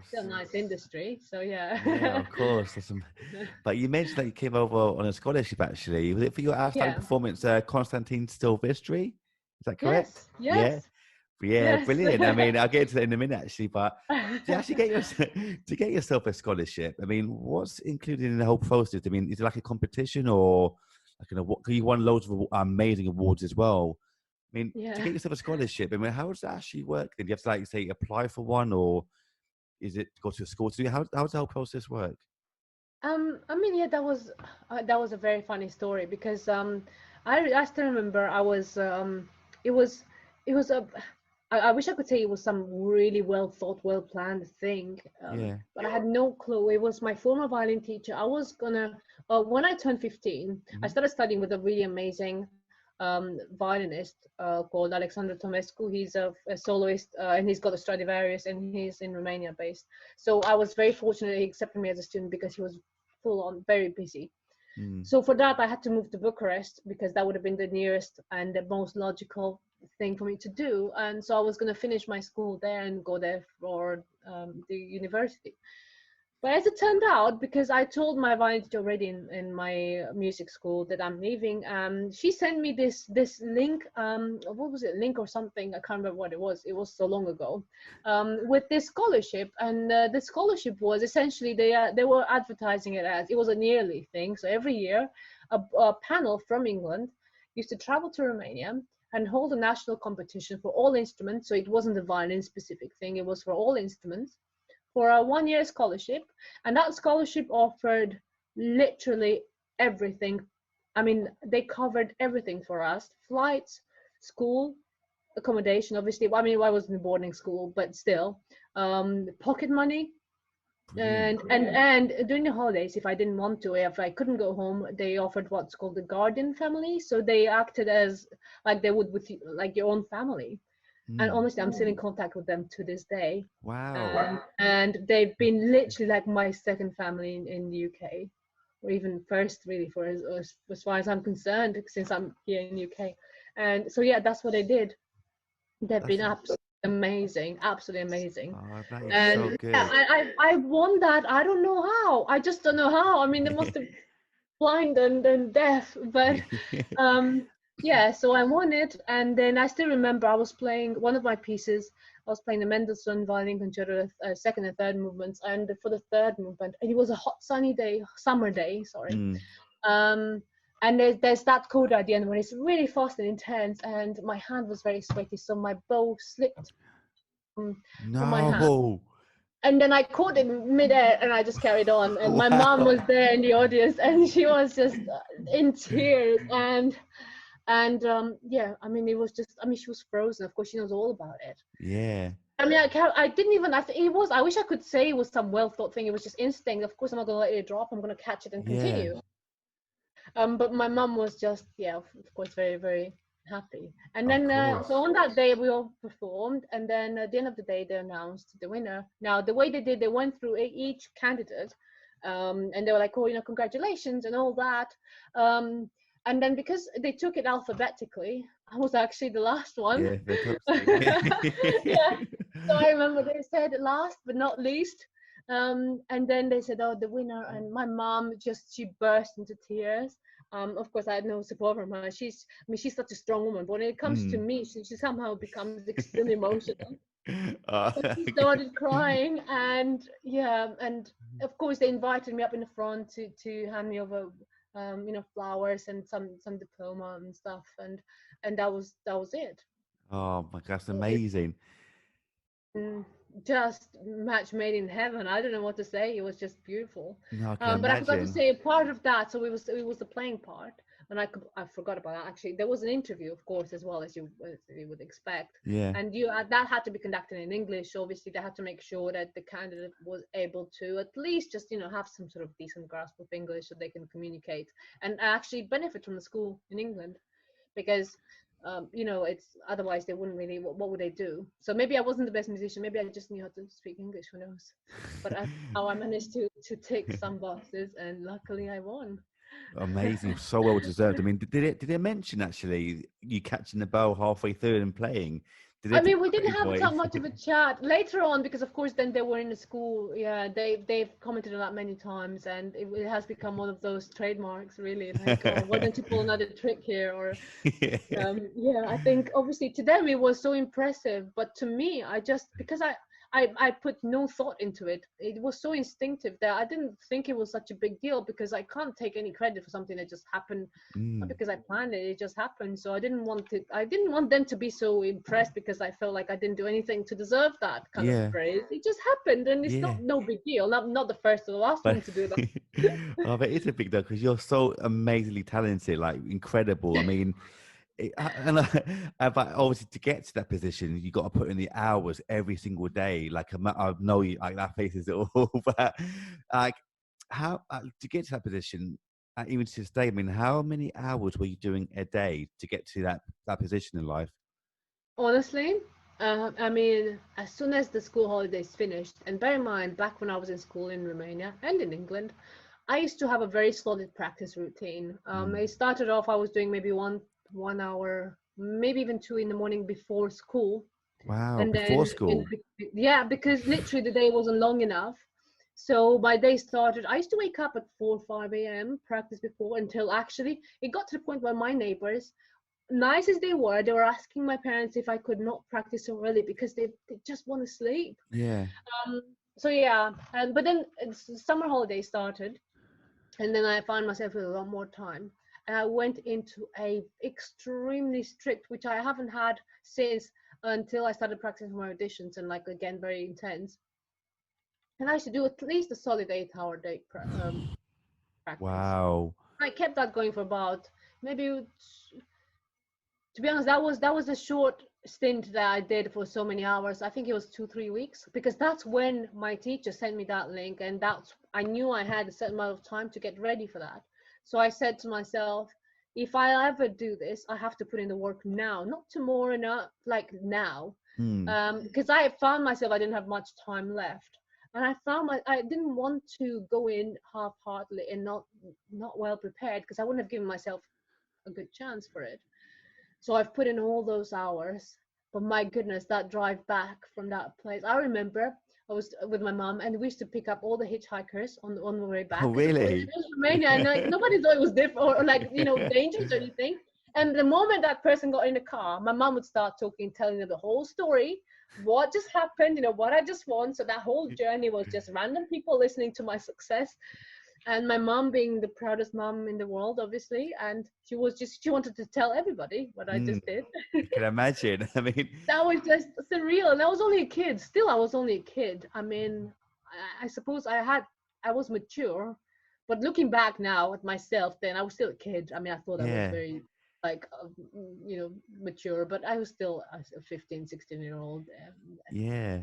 still a nice industry. So yeah. Yeah, of course. But you mentioned that you came over on a scholarship, actually. Was it for your outstanding Yeah. performance, Constantine Silvestri? Is that correct? Yes. Yeah. Yes. Yeah, Yes. brilliant. I mean, I'll get into that in a minute, actually. But to actually get your, to get yourself a scholarship, I mean, what's included in the whole process? I mean, is it like a competition or like an award? 'Cause you won loads of amazing awards as well. I mean, to Yeah. get yourself a scholarship, I mean, how does that actually work? Then you have to, like, say, apply for one, or is it go to a school to do? How does the whole process work? I mean, yeah, that was a very funny story because I still remember it was it was a I wish I could say it was some really well thought, well planned thing, Yeah. but I had no clue. It was my former violin teacher. I was gonna when I turned 15, I Hmm. started studying with a really amazing violinist called Alexander Tomescu. He's a soloist and he's got a Stradivarius and he's in Romania based. So I was very fortunate he accepted me as a student because he was full on very busy. Mm. So for that, I had to move to Bucharest because that would have been the nearest and the most logical thing for me to do. And so I was going to finish my school there and go there for the university. But as it turned out, because I told my violin teacher already in my music school that I'm leaving, she sent me this link. What was it? Link or something? I can't remember what it was. It was so long ago. With this scholarship, and the scholarship was essentially they were advertising it as it was a yearly thing. So every year, a panel from England used to travel to Romania and hold a national competition for all instruments. So it wasn't a violin specific thing; it was for all instruments for a 1 year scholarship, and that scholarship offered literally everything. I mean, they covered everything for us: flights, school, accommodation. Obviously, I mean, I was in a boarding school, but still, pocket money. Brilliant. And during the holidays, if I didn't want to, if I couldn't go home, they offered what's called the guardian family. So they acted as like they would with like your own family, and Mm. honestly, I'm still in contact with them to this day. Wow. And they've been literally like my second family in the UK, or even first, really, for as far as I'm concerned, since I'm here in the UK. And so, yeah, that's what they did. They've That's been amazing, absolutely amazing. that is so And yeah, good. I won that. I don't know how. I just don't know how. I mean, they must have blind and deaf, but um yeah, so I won it. And then I still remember I was playing one of my pieces. I was playing the Mendelssohn violin concerto, second and third movements, and for the third movement, and it was a hot sunny day, summer day, sorry. Mm. um and there's that coda at the end when it's really fast and intense, and my hand was very sweaty, so my bow slipped from my hand, No. and then I caught it midair and I just carried on. And my mom Wow. was there in the audience and she was just in tears. And yeah, I mean, it was just, I mean, she was frozen. Of course, she knows all about it. Yeah. I mean, I didn't even, I think it was, I wish I could say it was some well thought thing. It was just instinct. Of course, I'm not going to let it drop. I'm going to catch it and Yeah. continue. But my mom was just, yeah, of course, very, very happy. And Of then, so course. on that day, we all performed. And then at the end of the day, they announced the winner. Now, the way they did, they went through each candidate, and they were like, oh, congratulations and all that. And then because they took it alphabetically, I was actually the last one. Yeah, Virtosu. Yeah. So I remember they said last but not least. And then they said, oh, the winner. And my mom she burst into tears. Of course, I had no support from her. She's such a strong woman, but when it comes to Mm. me, she somehow becomes extremely emotional. Uh, So she started crying, and yeah, and of course they invited me up in the front to hand me over, flowers and some diploma and stuff, and that was it. oh my gosh, that's It amazing. mm, just match made in heaven. I don't know what to say. It was just beautiful. No, I can But I forgot to imagine. say a part of that. So it was the playing part, and I forgot about that. Actually, there was an interview, of course, as well as you would expect, Yeah. and that had to be conducted in English. So obviously, they had to make sure that the candidate was able to at least just have some sort of decent grasp of English so they can communicate and actually benefit from the school in England, because it's otherwise they wouldn't really. What would they do? So maybe I wasn't the best musician. Maybe I just knew how to speak English. Who knows? But how I managed to tick some boxes, and luckily I won. Amazing, so well deserved. I mean, did it mention actually you catching the bow halfway through and playing? Did they I take mean, we didn't credit have for that it? much of a chat later on because, of course, then they were in the school. Yeah, they've commented on that many times, and it has become one of those trademarks, really. Like, oh, why don't you pull another trick here? Or, Yeah. yeah, I think obviously to them it was so impressive, but to me, I just because I put no thought into it. It was so instinctive that I didn't think it was such a big deal because I can't take any credit for something that just happened. Not Mm, because I planned it, it just happened. So I didn't want them to be so impressed because I felt like I didn't do anything to deserve that kind of yeah, praise. It just happened and it's yeah. not no big deal. Not the first or the last But one to do that. oh, but it's a big deal because you're so amazingly talented, like incredible. I mean, but obviously to get to that position, you got to put in the hours every single day. Like I know you, like that faces it all, but like how to get to that position, even to this day. I mean, how many hours were you doing a day to get to that position in life? Honestly, I mean, as soon as the school holidays finished, and bear in mind, back when I was in school in Romania and in England, I used to have a very solid practice routine. Mm. It started off, I was doing maybe one hour, maybe even two in the morning before school, Wow, and before then school. yeah, because literally the day wasn't long enough. So my day started. I used to wake up at 4 or 5 a.m. practice before until actually it got to the point where my neighbors, nice as they were asking my parents if I could not practice so early because they just want to sleep. Yeah. Um, so yeah, and but then summer holidays started, and then I found myself with a lot more time, and I went into a extremely strict, which I haven't had since until I started practicing for my auditions, and like again very intense. And I used to do at least a solid 8 hour day practice. Wow. I kept that going for about maybe, to be honest, that was a short stint that I did for so many hours. I think it was 2 3 weeks because that's when my teacher sent me that link, and that's I knew I had a certain amount of time to get ready for that. So I said to myself, if I ever do this, I have to put in the work now, not tomorrow, not like now, Mm. because I found myself I didn't have much time left, and I didn't want to go in half-heartedly and not well prepared because I wouldn't have given myself a good chance for it. So I've put in all those hours. But my goodness, that drive back from that place. I remember I was with my mom and we used to pick up all the hitchhikers on the way Oh, back because of course it really? was Romania and like nobody thought it was different or like dangerous or anything. And the moment that person got in the car, my mom would start talking, telling them the whole story, what just happened, what I just won. So that whole journey was just random people listening to my success, and my mom being the proudest mom in the world obviously, and she wanted to tell everybody what I Mm. just did. I can imagine. I mean, That was just surreal, and I was only a kid. Still, I was only a kid. I mean, I suppose I was mature, but looking back now at myself, then I was still a kid. I mean, I thought I was yeah, very like mature, but I was still a 15 16 year old. yeah.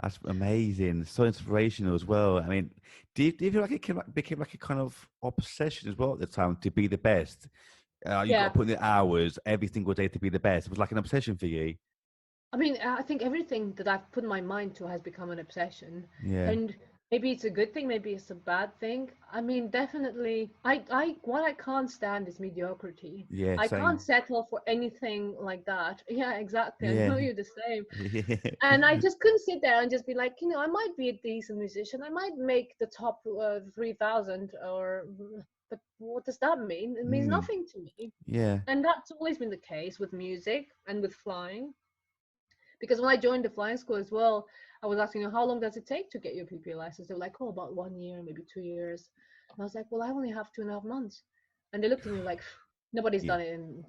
That's amazing. So inspirational as well. I mean, do you feel like became like a kind of obsession as well at the time to be the best? You got to Yeah, put in the hours every single day to be the best. It was like an obsession for you. I mean, I think everything that I've put my mind to has become an obsession. Yeah, And maybe it's a good thing, maybe it's a bad thing. I mean, definitely, what I can't stand is mediocrity. yeah, I can't same. settle for anything like that. Yeah, exactly. I Yeah, know you're the same. yeah. And I just couldn't sit there and just be like, I might be a decent musician. I might make the top 3,000 but what does that mean? It means Mm, nothing to me. yeah. And that's always been the case with music and with flying, because when I joined the flying school as well, I was asking, how long does it take to get your PPA license? They were like, oh, about 1 year, maybe 2 years. And I was like, well, I only have 2.5 months. And they looked at me like, nobody's Yeah, done it in,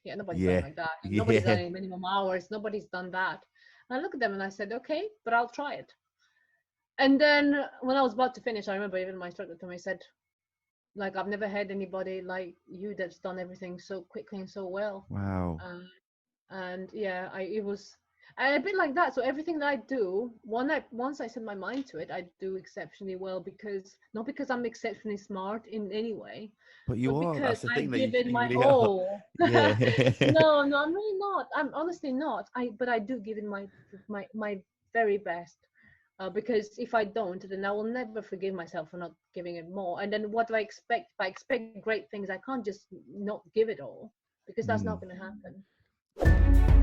yeah, nobody's done it yeah, like that. Nobody's done yeah. it in minimum hours. Nobody's done that. And I looked at them and I said, okay, but I'll try it. And then when I was about to finish, I remember even my instructor told me, he said, like, I've never had anybody like you that's done everything so quickly and so well. Wow. Um, and yeah, it was a bit like that. So everything that I do, once I set my mind to it, I do exceptionally well, because not because I'm exceptionally smart in any way, But you but are. because That's the I thing that give it you my really are. all. Yeah. No, I'm really not. I'm honestly not. But I do give it my very best. Because if I don't, then I will never forgive myself for not giving it more. And then what do I expect? If I expect great things, I can't just not give it all, because that's Mm. not going to happen.